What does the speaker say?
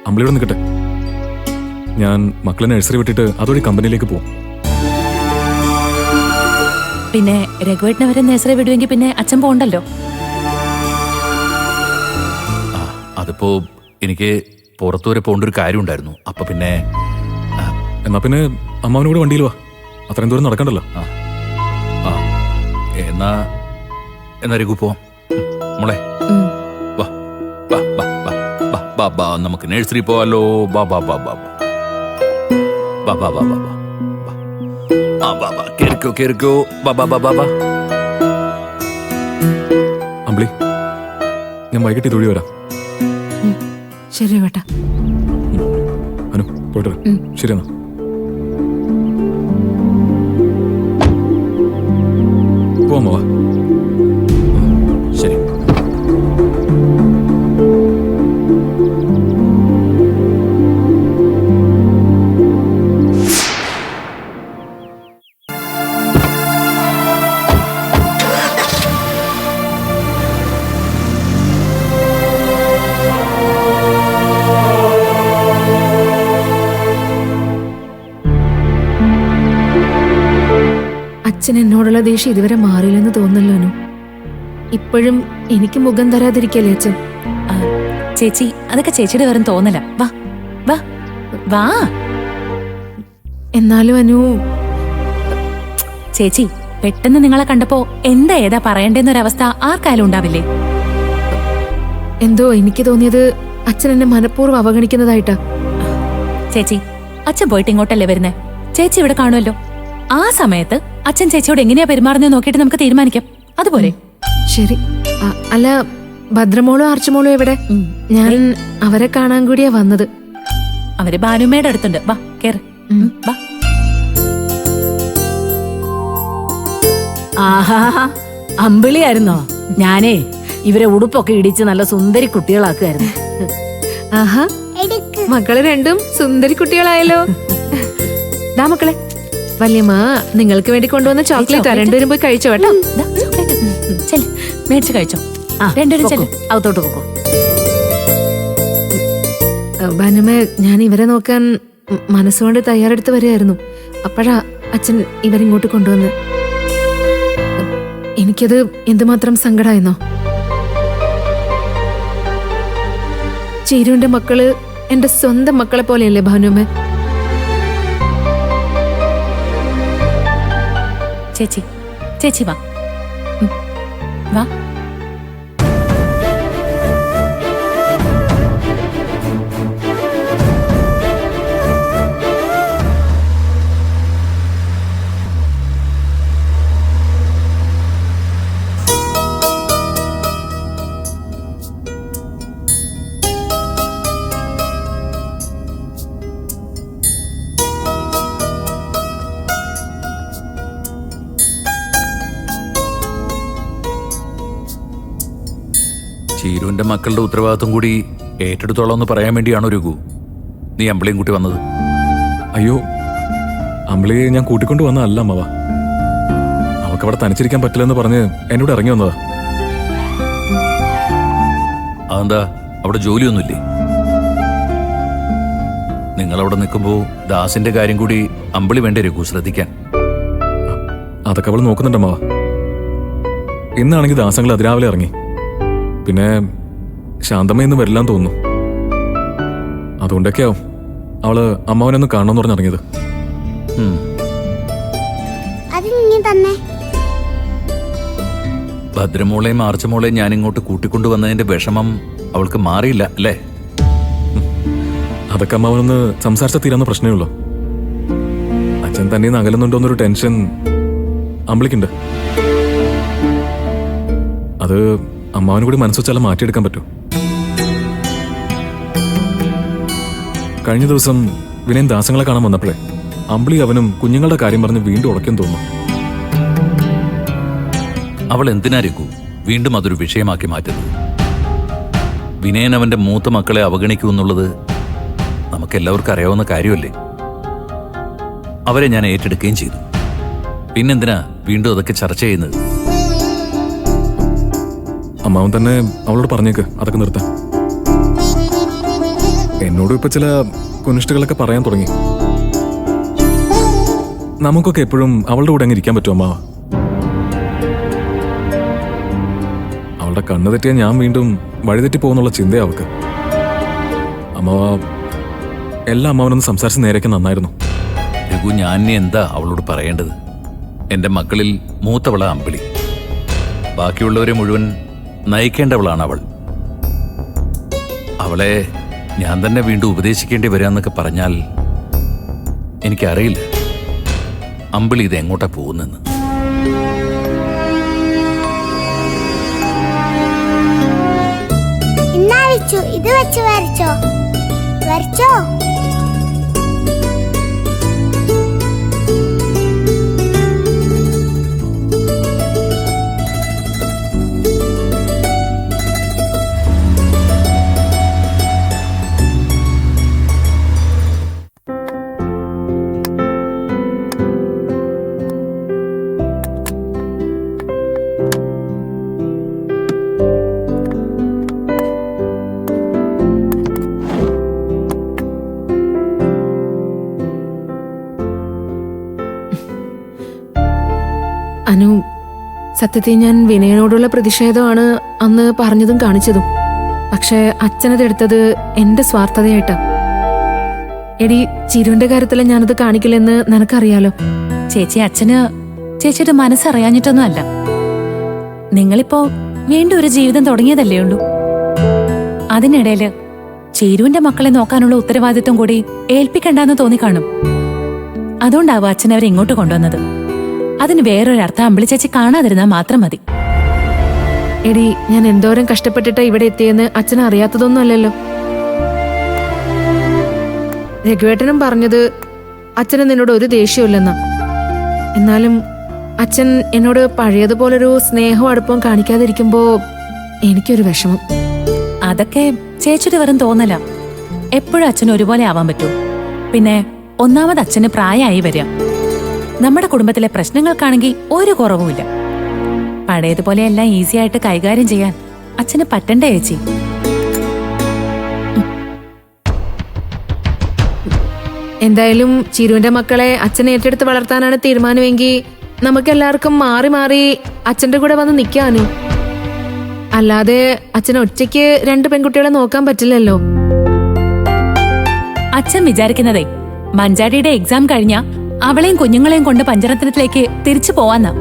അമ്പിളിയോട് നിൽക്കട്ടെ. ഞാൻ മക്കളെ നഴ്സറി വിട്ടിട്ട് അതുവഴി കമ്പനിയിലേക്ക് പോകും. പിന്നെ രഘുവേട്ടനെ വരെ നഴ്സറി വിടുമെങ്കിൽ പിന്നെ അച്ഛൻ പോകണ്ടല്ലോ. അതിപ്പോ എനിക്ക് പുറത്തു വരെ പോകേണ്ട ഒരു കാര്യം ഉണ്ടായിരുന്നു. അപ്പൊ പിന്നെ എന്നാ പിന്നെ അമ്മാവനോട് വണ്ടിയിൽ വാ, അത്രയും ദൂരം നടക്കണ്ടല്ലോ. എന്നാ രഘു പോവാം. മോളെ വാ വാ വാ വാ വാ വാ നമുക്ക് നഴ്സറി പോവാലോ. വാ വാ വാ വാ വാ വാ വാ വാ വാ വാ കേറിക്കോ കേറിക്കോ. വാ വാ വാ വാ വാ. അമ്പിളി, ഞാൻ വൈകിട്ട് ഇതുവഴി വരാം. ശരി വേട്ടാ. അനു പോയിട്ട് വരാം. ശരി എന്നാ. പോവാ. ശരി. അച്ഛൻ എന്നോടുള്ള ദേഷ്യം ഇതുവരെ മാറിയില്ലെന്ന് തോന്നല്ലോ. ഇപ്പോഴും എനിക്ക് മുഖം തരാതിരിക്കല്ലേ അച്ഛൻ? ചേച്ചി, അതൊക്കെ ചേച്ചിയുടെ വെറും തോന്നല. വാ വാ വാ. എന്നാലും അനു, ചേച്ചി പെട്ടെന്ന് നിങ്ങളെ കണ്ടപ്പോ എന്താ ഏതാ പറയണ്ടെന്നൊരവസ്ഥ ആർക്കായാലും ഉണ്ടാവില്ലേ? എന്തോ എനിക്ക് തോന്നിയത് അച്ഛൻ എന്നെ മനഃപൂർവ്വം അവഗണിക്കുന്നതായിട്ടാ. ചേച്ചി, അച്ഛൻ പോയിട്ട് ഇങ്ങോട്ടല്ലേ വരുന്നേ? ചേച്ചി ഇവിടെ കാണുമല്ലോ. ആ സമയത്ത് അച്ഛൻ ചേച്ചിയോട് എങ്ങനെയാ പെരുമാറുന്നത് നോക്കിയിട്ട് നമുക്ക് തീരുമാനിക്കാം. അതുപോലെ. ശരി. അല്ല, ഭദ്രമോളും ആർച്ചമോളും എവിടെ? ഞാൻ അവരെ കാണാൻ കൂടിയാ വന്നത്. അവര് ഭാനുമ്മയുടെ അടുത്തുണ്ട്. വാ കേറ്. വാ. ആഹാ, അമ്പിളിയായിരുന്നോ? ഞാനേ ഇവരെ ഉടുപ്പൊക്കെ ഇടിച്ച് നല്ല സുന്ദരി കുട്ടികളാക്കുമായിരുന്നു. ആഹാ, മക്കള് രണ്ടും സുന്ദരി കുട്ടികളായല്ലോ. ദാ മക്കളെ, വല്യമ്മ നിങ്ങൾക്ക് വേണ്ടി കൊണ്ടുവന്ന ചോക്ലേറ്റ് രണ്ടുപേരും പോയി കഴിച്ചോ കേട്ടോ. മേടിച്ചു കഴിച്ചോ. രണ്ടുപേരും ചെല്ലും. അകത്തോട്ട് പോക്കോ. ഭാനുമ്മ, ഞാൻ ഇവരെ നോക്കാൻ മനസ്സുകൊണ്ട് തയ്യാറെടുത്ത് വരികയായിരുന്നു. അപ്പോഴാ അച്ഛൻ ഇവരിങ്ങോട്ട് കൊണ്ടുവന്ന്. എനിക്കത് എന്തുമാത്രം സങ്കടമായിരുന്നോ. ചീരുവിന്റെ മക്കള് എന്റെ സ്വന്തം മക്കളെ പോലെയല്ലേ ഭാനുമ്മ? ചേച്ചി, ചേച്ചി വാ വാ. ചീരുവിന്റെ മക്കളുടെ ഉത്തരവാദിത്വം കൂടി ഏറ്റെടുത്തോളാം എന്ന് പറയാൻ വേണ്ടിയാണോ രഘു നീ അമ്പിളിയും കൂട്ടി വന്നത്? അയ്യോ, അമ്പിളിയെ ഞാൻ കൂട്ടിക്കൊണ്ട് വന്നതല്ല അമ്മവ. അവക്കവിടെ തനിച്ചിരിക്കാൻ പറ്റില്ലെന്ന് പറഞ്ഞ് എന്നോട് ഇറങ്ങി വന്നതാ. അതെന്താ, അവിടെ ജോലിയൊന്നുമില്ലേ? നിങ്ങളവിടെ നിൽക്കുമ്പോ ദാസിന്റെ കാര്യം കൂടി അമ്പിളി വേണ്ടേ രഘു ശ്രദ്ധിക്കാൻ? അതൊക്കെ അവൾ നോക്കുന്നുണ്ടമ്മവ. ഇന്നാണെങ്കിൽ ദാസങ്ങൾ അതിരാവിലെ ഇറങ്ങി. പിന്നെ ശാന്തമ്മയൊന്നും വരില്ലാന്ന് തോന്നുന്നു. അതുകൊണ്ടൊക്കെയാവും അവള് അമ്മാവനൊന്ന് കാണണമെന്ന് പറഞ്ഞിറങ്ങിയത്. ഭദ്രമോളെയും ആർച്ചമോളെയും ഞാൻ ഇങ്ങോട്ട് കൂട്ടിക്കൊണ്ടുവന്നതിന്റെ വിഷമം അവൾക്ക് മാറിയില്ല അല്ലേ? അതൊക്കെ അമ്മാവനൊന്ന് സംസാരിച്ച തീരാവുന്ന പ്രശ്നമേ ഉള്ളൂ. അച്ഛൻ തന്നെ അകലുന്നുണ്ടോന്നൊരു ടെൻഷൻ അമ്പിളിക്കുണ്ട്. അത് അമ്മാവന് കൂടി മനസ്സ് വെച്ചാൽ മാറ്റിയെടുക്കാൻ പറ്റൂ. കഴിഞ്ഞ ദിവസം വിനയൻ ദാസങ്ങളെ കാണാൻ വന്നപ്പോഴേ അമ്പിളി അവനും കുഞ്ഞുങ്ങളുടെ കാര്യം പറഞ്ഞ് വീണ്ടും ഉടക്കാൻ തോന്നുന്നു. അവൾ എന്തിനാ രഘു വീണ്ടും അതൊരു വിഷയമാക്കി മാറ്റുന്നത്? വിനയൻ അവന്റെ മൂത്ത മക്കളെ അവഗണിക്കൂ എന്നുള്ളത് നമുക്കെല്ലാവർക്കും അറിയാവുന്ന കാര്യമല്ലേ? അവരെ ഞാൻ ഏറ്റെടുക്കുകയും ചെയ്തു. പിന്നെന്തിനാ വീണ്ടും അതൊക്കെ ചർച്ച ചെയ്യുന്നത്? അമ്മാവൻ തന്നെ അവളോട് പറഞ്ഞേക്ക് അതൊക്കെ നിർത്താൻ. എന്നോടും ഇപ്പൊ ചില കുനിഷ്ടുകളൊക്കെ പറയാൻ തുടങ്ങി. നമുക്കൊക്കെ എപ്പോഴും അവളുടെ കൂടെ അങ്ങ് ഇരിക്കാൻ പറ്റുമോ അമ്മാവ? അവളുടെ കണ്ണ് തെറ്റിയാ ഞാൻ വീണ്ടും വഴിതെറ്റി പോകുന്നുള്ള ചിന്തയാ അവൾക്ക്. അമ്മാവ, എല്ലാ അമ്മാവനൊന്ന് സംസാരിച്ച് നേരൊക്കെ നന്നായിരുന്നു. രഘു, ഞാൻ ഇനി എന്താ അവളോട് പറയേണ്ടത്? എൻ്റെ മക്കളിൽ മൂത്തവളാ അമ്പിളി. ബാക്കിയുള്ളവരെ മുഴുവൻ നയിക്കേണ്ടവളാണ് അവൾ. അവളെ ഞാൻ തന്നെ വീണ്ടും ഉപദേശിക്കേണ്ടി വരാന്നൊക്കെ പറഞ്ഞാൽ എനിക്കറിയില്ല അമ്പിളി ഇത് എങ്ങോട്ടാ പോകുന്നെന്ന്. ഇത് വെച്ച് വരച്ചോ വരച്ചോ. അനു, സത്യത്തിൽ ഞാൻ വിനയനോടുള്ള പ്രതിഷേധമാണ് അന്ന് പറഞ്ഞതും കാണിച്ചതും. പക്ഷെ അച്ഛനതെടുത്തത് എന്റെ സ്വാർത്ഥതയായിട്ടാ. എടി, ചിരുവിന്റെ കാര്യത്തിൽ ഞാനത് കാണിക്കില്ലെന്ന് നിനക്കറിയാലോ. ചേച്ചി, അച്ഛന് ചേച്ചിയുടെ മനസ്സറിയാഞ്ഞിട്ടൊന്നും അല്ല. നിങ്ങളിപ്പോ വീണ്ടും ഒരു ജീവിതം തുടങ്ങിയതല്ലേ ഉള്ളൂ. അതിനിടയില് ചീരുവിന്റെ മക്കളെ നോക്കാനുള്ള ഉത്തരവാദിത്വം കൂടി ഏൽപ്പിക്കണ്ടെന്ന് തോന്നിക്കാണും. അതുകൊണ്ടാവും അച്ഛൻ അവരെ ഇങ്ങോട്ട് കൊണ്ടുവന്നത്. അതിന് വേറൊരർത്ഥം അമ്പിളി ചേച്ചി കാണാതിരുന്നാ മാത്രം മതി. എടി, ഞാൻ എന്തോരം കഷ്ടപ്പെട്ടിട്ടാ ഇവിടെ എത്തിയെന്ന് അച്ഛൻ അറിയാത്തതൊന്നും അല്ലല്ലോ. രഘുവേട്ടനും പറഞ്ഞത് അച്ഛന് നിന്നോട് ഒരു ദേഷ്യമില്ലെന്നാ. എന്നാലും അച്ഛൻ എന്നോട് പഴയതുപോലൊരു സ്നേഹവും അടുപ്പവും കാണിക്കാതിരിക്കുമ്പോ എനിക്കൊരു വിഷമം. അതൊക്കെ ചേച്ചിയുടെ വെറും തോന്നല. എപ്പോഴും അച്ഛന് ഒരുപോലെ ആവാൻ പറ്റൂ? പിന്നെ ഒന്നാമത് അച്ഛന് പ്രായമായി വരിക. നമ്മുടെ കുടുംബത്തിലെ പ്രശ്നങ്ങൾക്കാണെങ്കിൽ ഒരു കുറവുമില്ല. പഴയതുപോലെ എല്ലാം ഈസി ആയിട്ട് കൈകാര്യം ചെയ്യാൻ അച്ഛന് പറ്റണ്ടേ ചേച്ചി? എന്തായാലും ചിരുവിന്റെ മക്കളെ അച്ഛൻ ഏറ്റെടുത്ത് വളർത്താനാണ് തീരുമാനമെങ്കിൽ നമുക്കെല്ലാവർക്കും മാറി മാറി അച്ഛന്റെ കൂടെ വന്ന് നിൽക്കാനോ. അല്ലാതെ അച്ഛൻ ഒറ്റയ്ക്ക് 2 പെൺകുട്ടികളെ നോക്കാൻ പറ്റില്ലല്ലോ. അച്ഛൻ വിചാരിക്കുന്നതേ മഞ്ചാടിയുടെ എക്സാം കഴിഞ്ഞാ അവളെയും കുഞ്ഞുങ്ങളെയും കൊണ്ട് പഞ്ചരത്നത്തിലേക്ക് തിരിച്ചു പോവാന്നാ.